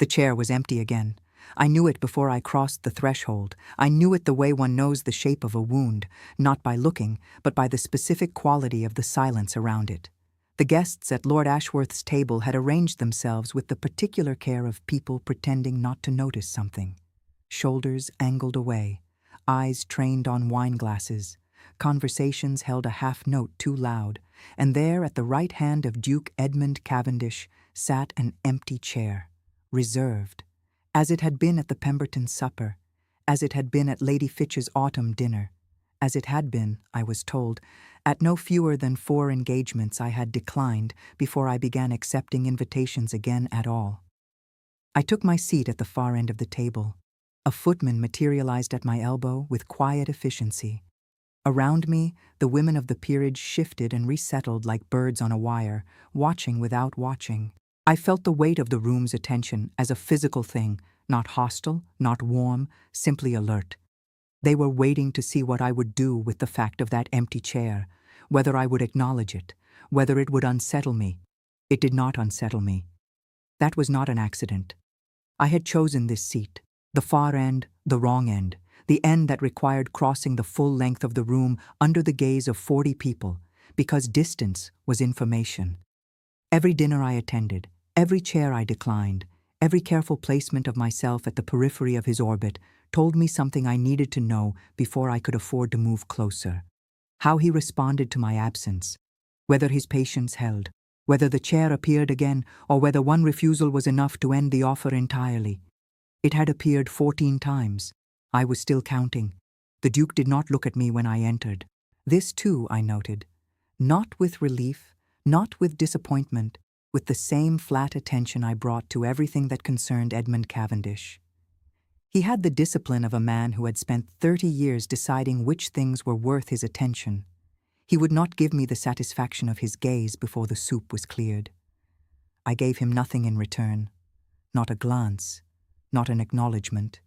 The chair was empty again. I knew it before I crossed the threshold. I knew it the way one knows the shape of a wound, not by looking, but by the specific quality of the silence around it. The guests at Lord Ashworth's table had arranged themselves with the particular care of people pretending not to notice something. Shoulders angled away, eyes trained on wine glasses, conversations held a half note too loud, and there at the right hand of Duke Edmund Cavendish sat an empty chair, reserved, as it had been at the Pemberton supper, as it had been at Lady Fitch's autumn dinner, as it had been, I was told, at no fewer than 4 engagements I had declined before I began accepting invitations again at all. I took my seat at the far end of the table. A footman materialized at my elbow with quiet efficiency. Around me, the women of the peerage shifted and resettled like birds on a wire, watching without watching. I felt the weight of the room's attention as a physical thing, not hostile, not warm, simply alert. They were waiting to see what I would do with the fact of that empty chair, whether I would acknowledge it, whether it would unsettle me. It did not unsettle me. That was not an accident. I had chosen this seat, the far end, the wrong end, the end that required crossing the full length of the room under the gaze of 40 people, because distance was information. Every dinner I attended, every chair I declined, every careful placement of myself at the periphery of his orbit told me something I needed to know before I could afford to move closer. How he responded to my absence, whether his patience held, whether the chair appeared again, or whether one refusal was enough to end the offer entirely. It had appeared 14 times. I was still counting. The Duke did not look at me when I entered. This too, I noted. Not with relief, not with disappointment, with the same flat attention I brought to everything that concerned Edmund Cavendish. He had the discipline of a man who had spent 30 years deciding which things were worth his attention. He would not give me the satisfaction of his gaze before the soup was cleared. I gave him nothing in return, not a glance, not an acknowledgement.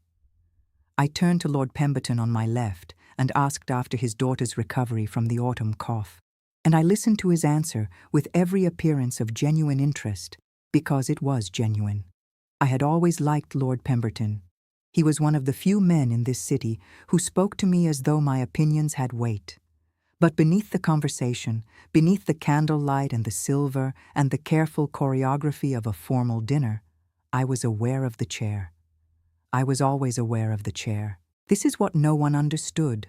I turned to Lord Pemberton on my left and asked after his daughter's recovery from the autumn cough, and I listened to his answer with every appearance of genuine interest, because it was genuine. I had always liked Lord Pemberton. He was one of the few men in this city who spoke to me as though my opinions had weight. But beneath the conversation, beneath the candlelight and the silver and the careful choreography of a formal dinner, I was aware of the chair. I was always aware of the chair. This is what no one understood.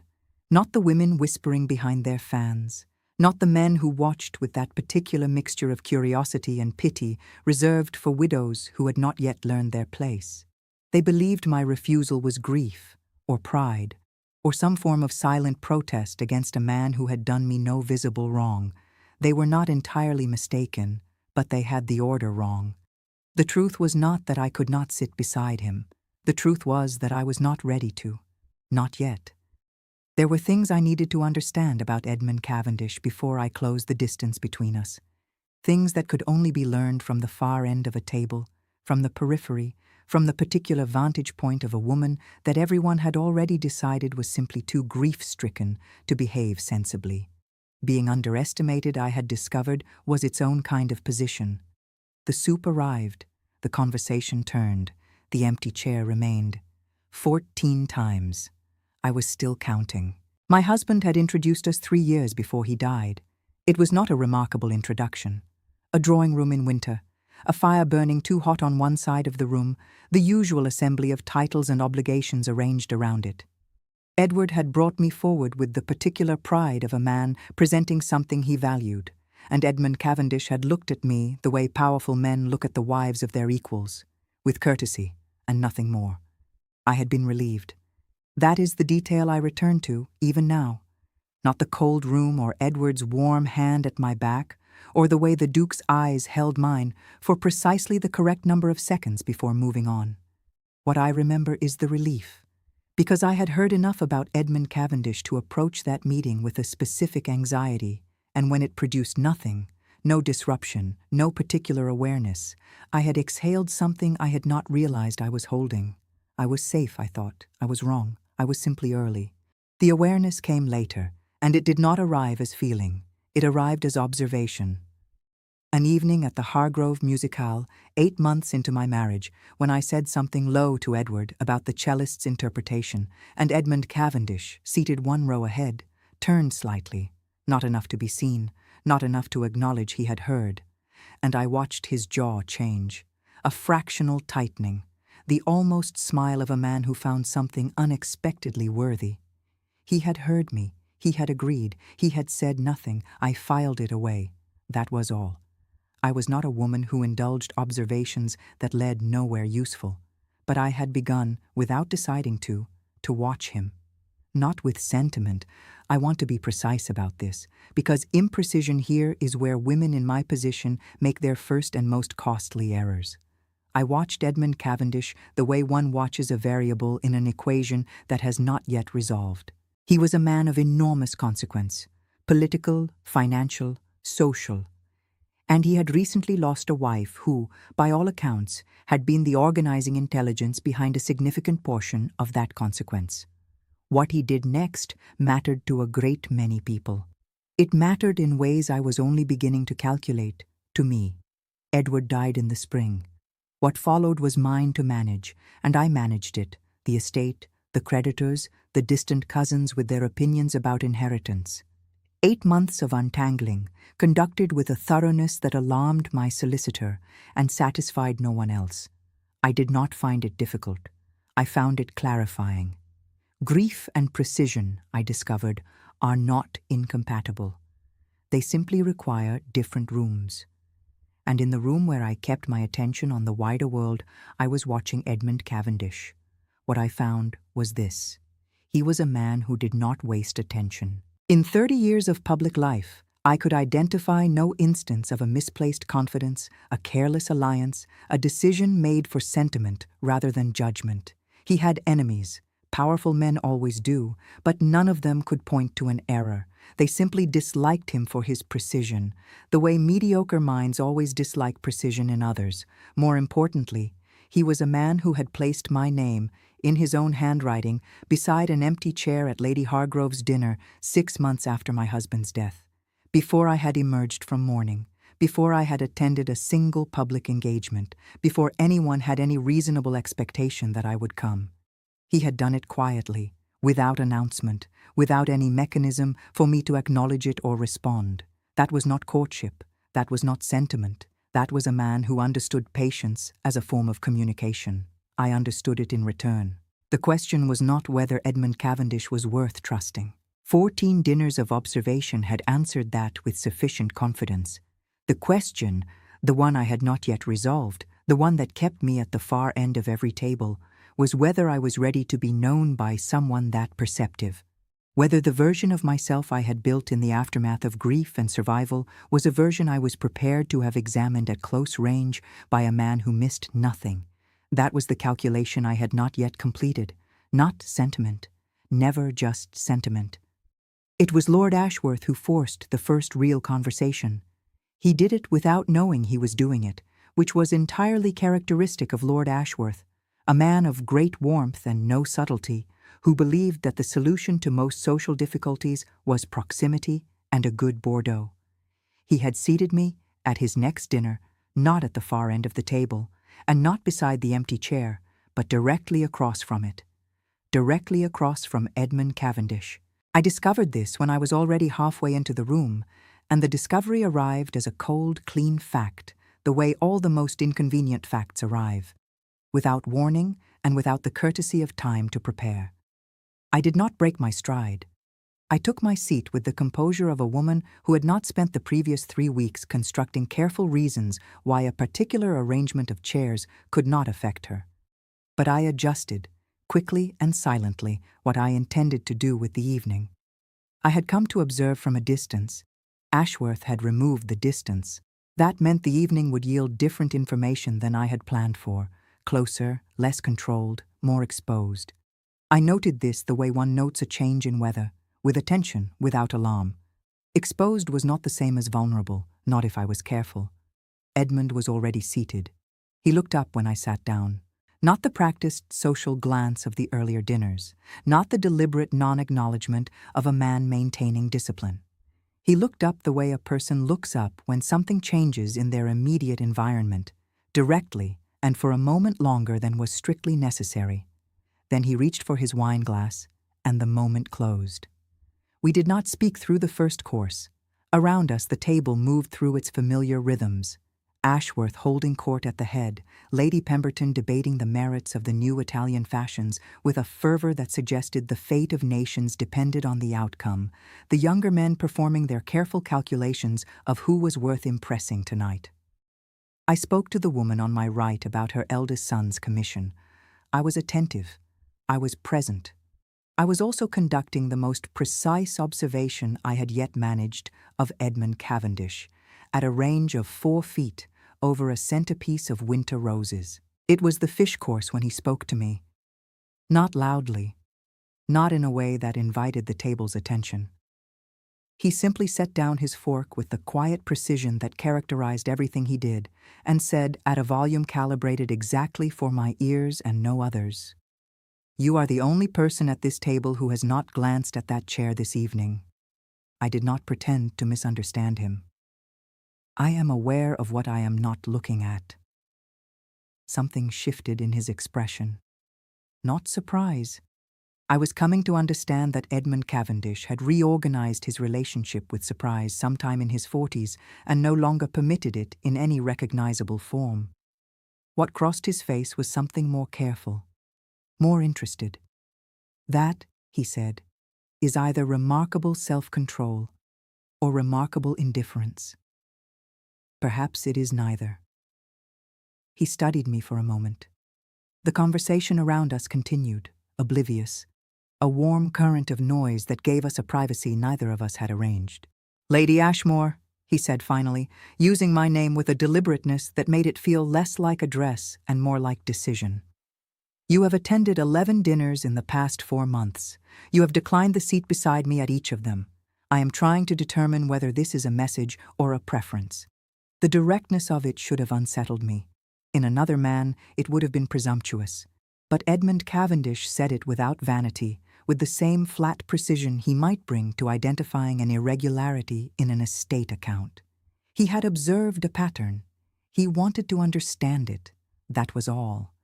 Not the women whispering behind their fans, not the men who watched with that particular mixture of curiosity and pity reserved for widows who had not yet learned their place. They believed my refusal was grief, or pride, or some form of silent protest against a man who had done me no visible wrong. They were not entirely mistaken, but they had the order wrong. The truth was not that I could not sit beside him. The truth was that I was not ready to. Not yet. There were things I needed to understand about Edmund Cavendish before I closed the distance between us. Things that could only be learned from the far end of a table, from the periphery, from the particular vantage point of a woman that everyone had already decided was simply too grief-stricken to behave sensibly. Being underestimated, I had discovered, was its own kind of position. The soup arrived, the conversation turned, the empty chair remained. 14 times. I was still counting. My husband had introduced us 3 years before he died. It was not a remarkable introduction. A drawing room in winter, a fire burning too hot on one side of the room, the usual assembly of titles and obligations arranged around it. Edward had brought me forward with the particular pride of a man presenting something he valued, and Edmund Cavendish had looked at me the way powerful men look at the wives of their equals, with courtesy and nothing more. I had been relieved. That is the detail I return to, even now. Not the cold room or Edward's warm hand at my back, or the way the Duke's eyes held mine for precisely the correct number of seconds before moving on. What I remember is the relief, because I had heard enough about Edmund Cavendish to approach that meeting with a specific anxiety, and when it produced nothing, no disruption, no particular awareness, I had exhaled something I had not realized I was holding. I was safe, I thought. I was wrong. I was simply early. The awareness came later, and it did not arrive as feeling. It arrived as observation. An evening at the Hargrove Musicale, 8 months into my marriage, when I said something low to Edward about the cellist's interpretation, and Edmund Cavendish, seated 1 row ahead, turned slightly, not enough to be seen, not enough to acknowledge he had heard, and I watched his jaw change, a fractional tightening, the almost smile of a man who found something unexpectedly worthy. He had heard me, he had agreed, he had said nothing, I filed it away. That was all. I was not a woman who indulged observations that led nowhere useful, but I had begun, without deciding to watch him. Not with sentiment. I want to be precise about this, because imprecision here is where women in my position make their first and most costly errors. I watched Edmund Cavendish the way one watches a variable in an equation that has not yet resolved. He was a man of enormous consequence, political, financial, social. And he had recently lost a wife who, by all accounts, had been the organizing intelligence behind a significant portion of that consequence. What he did next mattered to a great many people. It mattered in ways I was only beginning to calculate, to me. Edward died in the spring. What followed was mine to manage, and I managed it, the estate, the creditors, the distant cousins with their opinions about inheritance. 8 months of untangling, conducted with a thoroughness that alarmed my solicitor and satisfied no one else. I did not find it difficult. I found it clarifying. Grief and precision, I discovered, are not incompatible. They simply require different rooms. And in the room where I kept my attention on the wider world, I was watching Edmund Cavendish. What I found was this. He was a man who did not waste attention. In 30 years of public life, I could identify no instance of a misplaced confidence, a careless alliance, a decision made for sentiment rather than judgment. He had enemies. Powerful men always do, but none of them could point to an error. They simply disliked him for his precision, the way mediocre minds always dislike precision in others. More importantly, he was a man who had placed my name, in his own handwriting, beside an empty chair at Lady Hargrove's dinner 6 months after my husband's death, before I had emerged from mourning, before I had attended a single public engagement, before anyone had any reasonable expectation that I would come. He had done it quietly, without announcement, without any mechanism for me to acknowledge it or respond. That was not courtship. That was not sentiment. That was a man who understood patience as a form of communication. I understood it in return. The question was not whether Edmund Cavendish was worth trusting. 14 dinners of observation had answered that with sufficient confidence. The question, the one I had not yet resolved, the one that kept me at the far end of every table, was whether I was ready to be known by someone that perceptive. Whether the version of myself I had built in the aftermath of grief and survival was a version I was prepared to have examined at close range by a man who missed nothing. That was the calculation I had not yet completed. Not sentiment. Never just sentiment. It was Lord Ashworth who forced the first real conversation. He did it without knowing he was doing it, which was entirely characteristic of Lord Ashworth, a man of great warmth and no subtlety, who believed that the solution to most social difficulties was proximity and a good Bordeaux. He had seated me, at his next dinner, not at the far end of the table, and not beside the empty chair, but directly across from it. Directly across from Edmund Cavendish. I discovered this when I was already halfway into the room, and the discovery arrived as a cold, clean fact, the way all the most inconvenient facts arrive, without warning and without the courtesy of time to prepare. I did not break my stride. I took my seat with the composure of a woman who had not spent the previous 3 weeks constructing careful reasons why a particular arrangement of chairs could not affect her. But I adjusted, quickly and silently, what I intended to do with the evening. I had come to observe from a distance. Ashworth had removed the distance. That meant the evening would yield different information than I had planned for, closer, less controlled, more exposed. I noted this the way one notes a change in weather, with attention, without alarm. Exposed was not the same as vulnerable, not if I was careful. Edmund was already seated. He looked up when I sat down. Not the practiced social glance of the earlier dinners, not the deliberate non-acknowledgement of a man maintaining discipline. He looked up the way a person looks up when something changes in their immediate environment, directly and for a moment longer than was strictly necessary. Then he reached for his wine glass, and the moment closed. We did not speak through the first course. Around us, the table moved through its familiar rhythms. Ashworth holding court at the head, Lady Pemberton debating the merits of the new Italian fashions with a fervor that suggested the fate of nations depended on the outcome, the younger men performing their careful calculations of who was worth impressing tonight. I spoke to the woman on my right about her eldest son's commission. I was attentive. I was present. I was also conducting the most precise observation I had yet managed of Edmund Cavendish, at a range of 4 feet, over a centerpiece of winter roses. It was the fish course when he spoke to me. Not loudly, not in a way that invited the table's attention. He simply set down his fork with the quiet precision that characterized everything he did, and said at a volume calibrated exactly for my ears and no others, "You are the only person at this table who has not glanced at that chair this evening." I did not pretend to misunderstand him. I am aware of what I am not looking at. Something shifted in his expression. Not surprise. I was coming to understand that Edmund Cavendish had reorganized his relationship with surprise sometime in his 40s and no longer permitted it in any recognizable form. What crossed his face was something more careful, more interested. That, he said, is either remarkable self-control or remarkable indifference. Perhaps it is neither. He studied me for a moment. The conversation around us continued, oblivious, a warm current of noise that gave us a privacy neither of us had arranged. "Lady Ashmore," he said finally, using my name with a deliberateness that made it feel less like address and more like decision. "You have attended 11 dinners in the past 4 months. You have declined the seat beside me at each of them. I am trying to determine whether this is a message or a preference. The directness of it should have unsettled me. In another man, it would have been presumptuous. But Edmund Cavendish said it without vanity, with the same flat precision he might bring to identifying an irregularity in an estate account. He had observed a pattern. He wanted to understand it. That was all.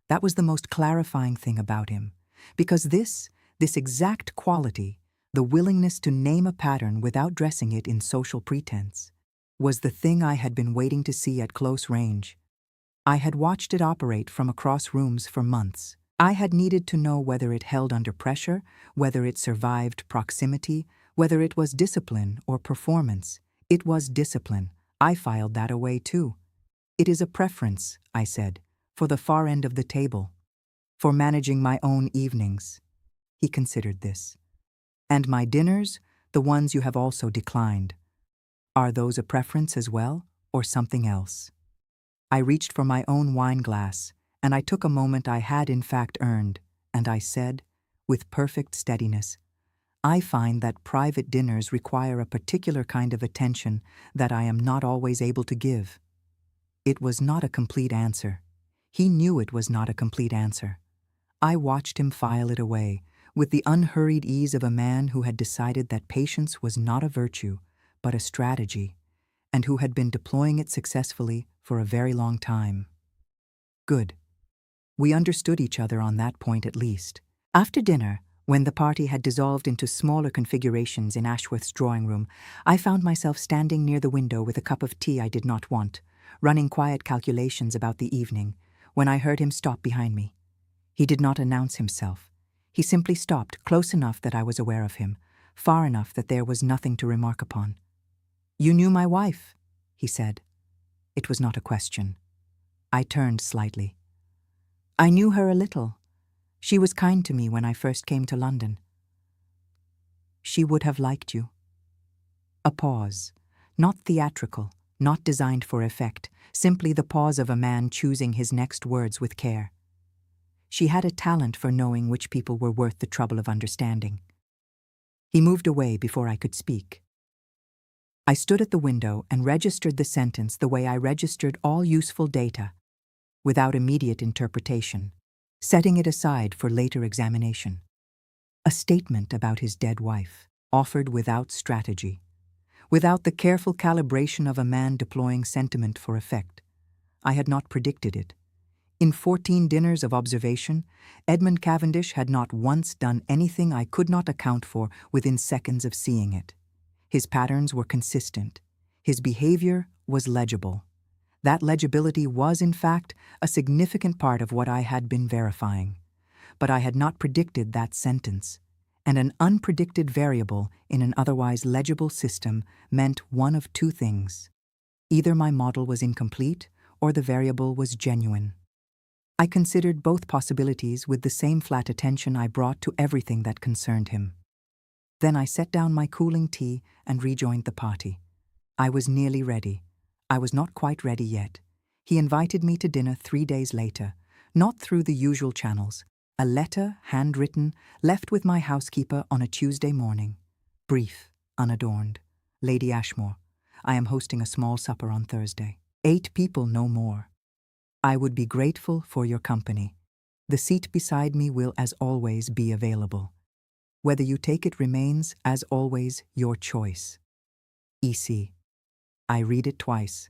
That was the most clarifying thing about him, because this exact quality, the willingness to name a pattern without dressing it in social pretense, was the thing I had been waiting to see at close range. I had watched it operate from across rooms for months. I had needed to know whether it held under pressure, whether it survived proximity, whether it was discipline or performance. It was discipline. I filed that away too. It is a preference, I said, for the far end of the table, for managing my own evenings. He considered this. And my dinners, the ones you have also declined. Are those a preference as well, or something else? I reached for my own wine glass, and I took a moment I had in fact earned, and I said, with perfect steadiness, I find that private dinners require a particular kind of attention that I am not always able to give. It was not a complete answer. He knew it was not a complete answer. I watched him file it away, with the unhurried ease of a man who had decided that patience was not a virtue, but a strategy, and who had been deploying it successfully for a very long time. Good. We understood each other on that point at least. After dinner, when the party had dissolved into smaller configurations in Ashworth's drawing room, I found myself standing near the window with a cup of tea I did not want, running quiet calculations about the evening, when I heard him stop behind me. He did not announce himself. He simply stopped close enough that I was aware of him, far enough that there was nothing to remark upon. "You knew my wife," he said. It was not a question. I turned slightly. "I knew her a little. She was kind to me when I first came to London." "She would have liked you." A pause, not theatrical, not designed for effect, simply the pause of a man choosing his next words with care. "She had a talent for knowing which people were worth the trouble of understanding." He moved away before I could speak. I stood at the window and registered the sentence the way I registered all useful data, without immediate interpretation, setting it aside for later examination. A statement about his dead wife, offered without strategy. without the careful calibration of a man deploying sentiment for effect. I had not predicted it. In 14 dinners of observation, Edmund Cavendish had not once done anything I could not account for within seconds of seeing it. His patterns were consistent. His behavior was legible. That legibility was, in fact, a significant part of what I had been verifying. But I had not predicted that sentence. And an unpredicted variable in an otherwise legible system meant one of two things. Either my model was incomplete or the variable was genuine. I considered both possibilities with the same flat attention I brought to everything that concerned him. Then I set down my cooling tea and rejoined the party. I was nearly ready. I was not quite ready yet. He invited me to dinner 3 days later, not through the usual channels. A letter, handwritten, left with my housekeeper on a Tuesday morning. Brief, unadorned. Lady Ashmore, I am hosting a small supper on Thursday. 8 people, no more. I would be grateful for your company. The seat beside me will, as always, be available. Whether you take it remains, as always, your choice. E.C. I read it twice.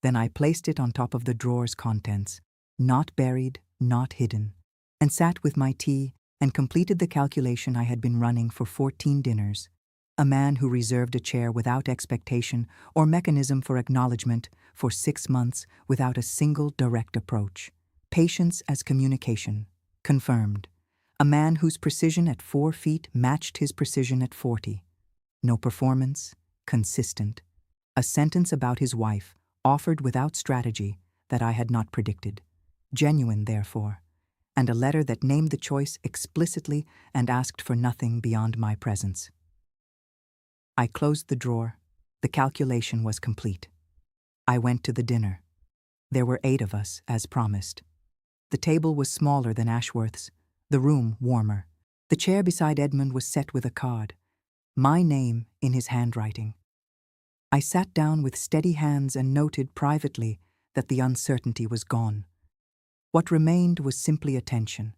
Then I placed it on top of the drawer's contents, not buried, not hidden, and sat with my tea and completed the calculation I had been running for 14 dinners. A man who reserved a chair without expectation or mechanism for acknowledgement for 6 months without a single direct approach. Patience as communication. Confirmed. A man whose precision at 4 feet matched his precision at 40. No performance. Consistent. A sentence about his wife, offered without strategy, that I had not predicted. Genuine, therefore. And a letter that named the choice explicitly and asked for nothing beyond my presence. I closed the drawer. The calculation was complete. I went to the dinner. There were 8 of us, as promised. The table was smaller than Ashworth's, the room warmer. The chair beside Edmund was set with a card, my name in his handwriting. I sat down with steady hands and noted privately that the uncertainty was gone. What remained was simply attention.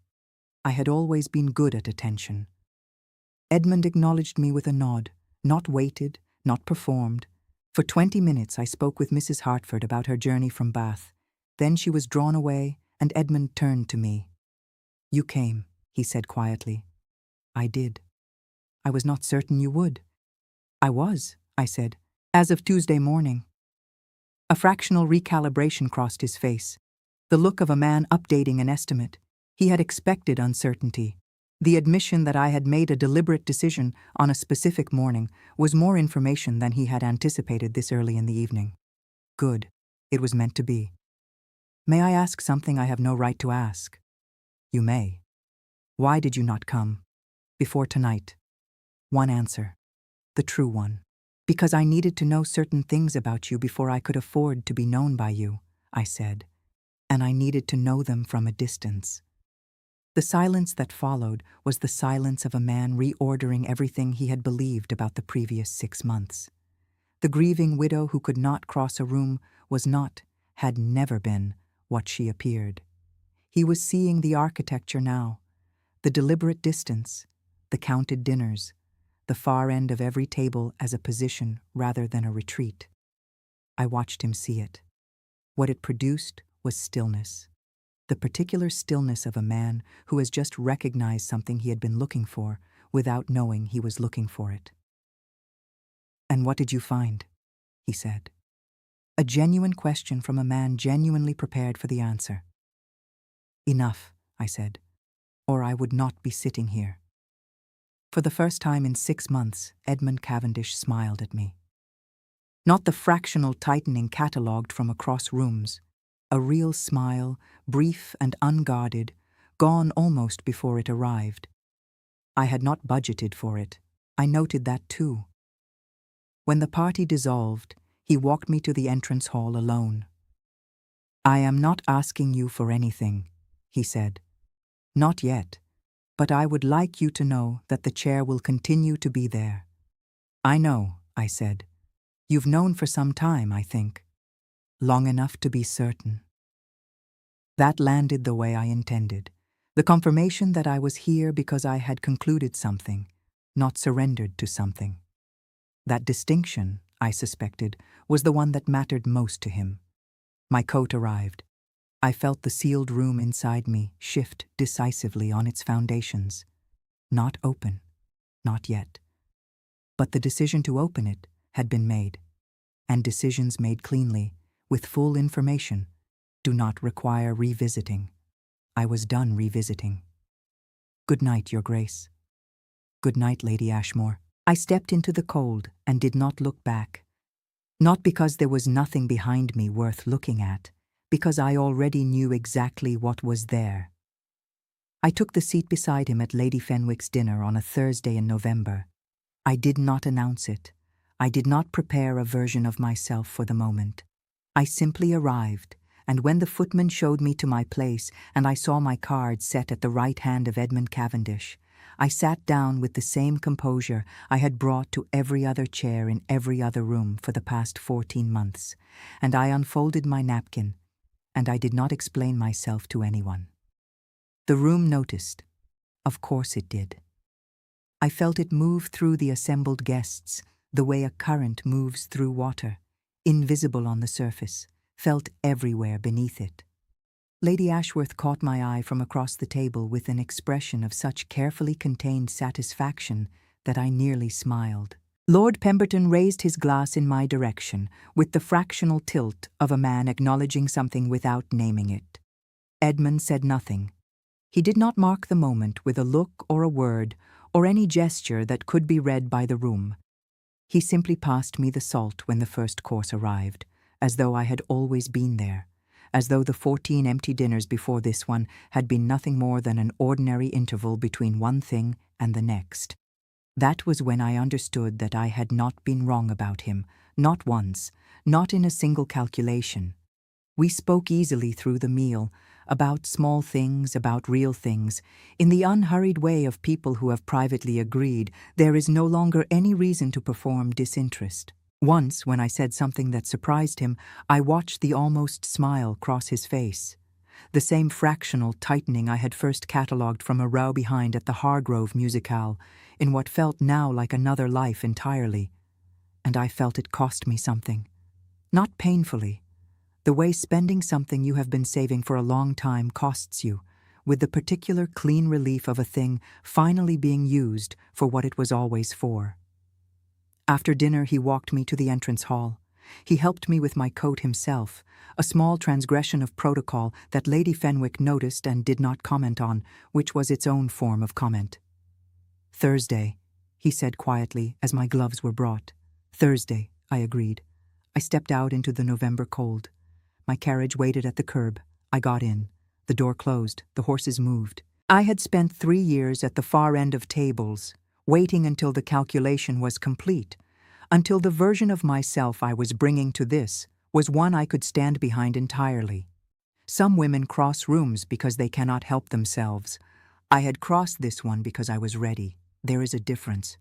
I had always been good at attention. Edmund acknowledged me with a nod, not waited, not performed. For 20 minutes I spoke with Mrs. Hartford about her journey from Bath. Then she was drawn away, and Edmund turned to me. "You came," he said quietly. "I did." "I was not certain you would." "I was," I said, "as of Tuesday morning." A fractional recalibration crossed his face, the look of a man updating an estimate. He had expected uncertainty. The admission that I had made a deliberate decision on a specific morning was more information than he had anticipated this early in the evening. Good. It was meant to be. "May I ask something I have no right to ask?" "You may." "Why did you not come? Before tonight?" One answer. The true one. "Because I needed to know certain things about you before I could afford to be known by you," I said. "And I needed to know them from a distance." The silence that followed was the silence of a man reordering everything he had believed about the previous 6 months. The grieving widow who could not cross a room was not, had never been, what she appeared. He was seeing the architecture now, the deliberate distance, the counted dinners, the far end of every table as a position rather than a retreat. I watched him see it. What it produced was stillness. The particular stillness of a man who has just recognized something he had been looking for without knowing he was looking for it. "And what did you find?" he said. A genuine question from a man genuinely prepared for the answer. "Enough," I said, "or I would not be sitting here." For the first time in 6 months, Edmund Cavendish smiled at me. Not the fractional tightening catalogued from across rooms. A real smile, brief and unguarded, gone almost before it arrived. I had not budgeted for it. I noted that too. When the party dissolved, he walked me to the entrance hall alone. "I am not asking you for anything," he said. "Not yet, but I would like you to know that the chair will continue to be there." "I know," I said. "You've known for some time, I think. Long enough to be certain." That landed the way I intended. The confirmation that I was here because I had concluded something, not surrendered to something. That distinction, I suspected, was the one that mattered most to him. My coat arrived. I felt the sealed room inside me shift decisively on its foundations. Not open. Not yet. But the decision to open it had been made. And decisions made cleanly, with full information, do not require revisiting. I was done revisiting. Good night, Your Grace. Good night, Lady Ashmore. I stepped into the cold and did not look back. Not because there was nothing behind me worth looking at, because I already knew exactly what was there. I took the seat beside him at Lady Fenwick's dinner on a Thursday in November. I did not announce it. I did not prepare a version of myself for the moment. I simply arrived, and when the footman showed me to my place and I saw my card set at the right hand of Edmund Cavendish, I sat down with the same composure I had brought to every other chair in every other room for the past 14 months, and I unfolded my napkin, and I did not explain myself to anyone. The room noticed. Of course it did. I felt it move through the assembled guests, the way a current moves through water, invisible on the surface, felt everywhere beneath it. Lady Ashworth caught my eye from across the table with an expression of such carefully contained satisfaction that I nearly smiled. Lord Pemberton raised his glass in my direction with the fractional tilt of a man acknowledging something without naming it. Edmund said nothing. He did not mark the moment with a look or a word or any gesture that could be read by the room. He simply passed me the salt when the first course arrived, as though I had always been there, as though the 14 empty dinners before this one had been nothing more than an ordinary interval between one thing and the next. That was when I understood that I had not been wrong about him, not once, not in a single calculation. We spoke easily through the meal, about small things, about real things, in the unhurried way of people who have privately agreed there is no longer any reason to perform disinterest. Once, when I said something that surprised him, I watched the almost smile cross his face. The same fractional tightening I had first catalogued from a row behind at the Hargrove musicale, in what felt now like another life entirely. And I felt it cost me something. Not painfully. The way spending something you have been saving for a long time costs you, with the particular clean relief of a thing finally being used for what it was always for. After dinner, he walked me to the entrance hall. He helped me with my coat himself, a small transgression of protocol that Lady Fenwick noticed and did not comment on, which was its own form of comment. "Thursday," he said quietly as my gloves were brought. "Thursday," I agreed. I stepped out into the November cold. My carriage waited at the curb. I got in. The door closed. The horses moved. I had spent 3 years at the far end of tables, waiting until the calculation was complete, until the version of myself I was bringing to this was one I could stand behind entirely. Some women cross rooms because they cannot help themselves. I had crossed this one because I was ready. There is a difference.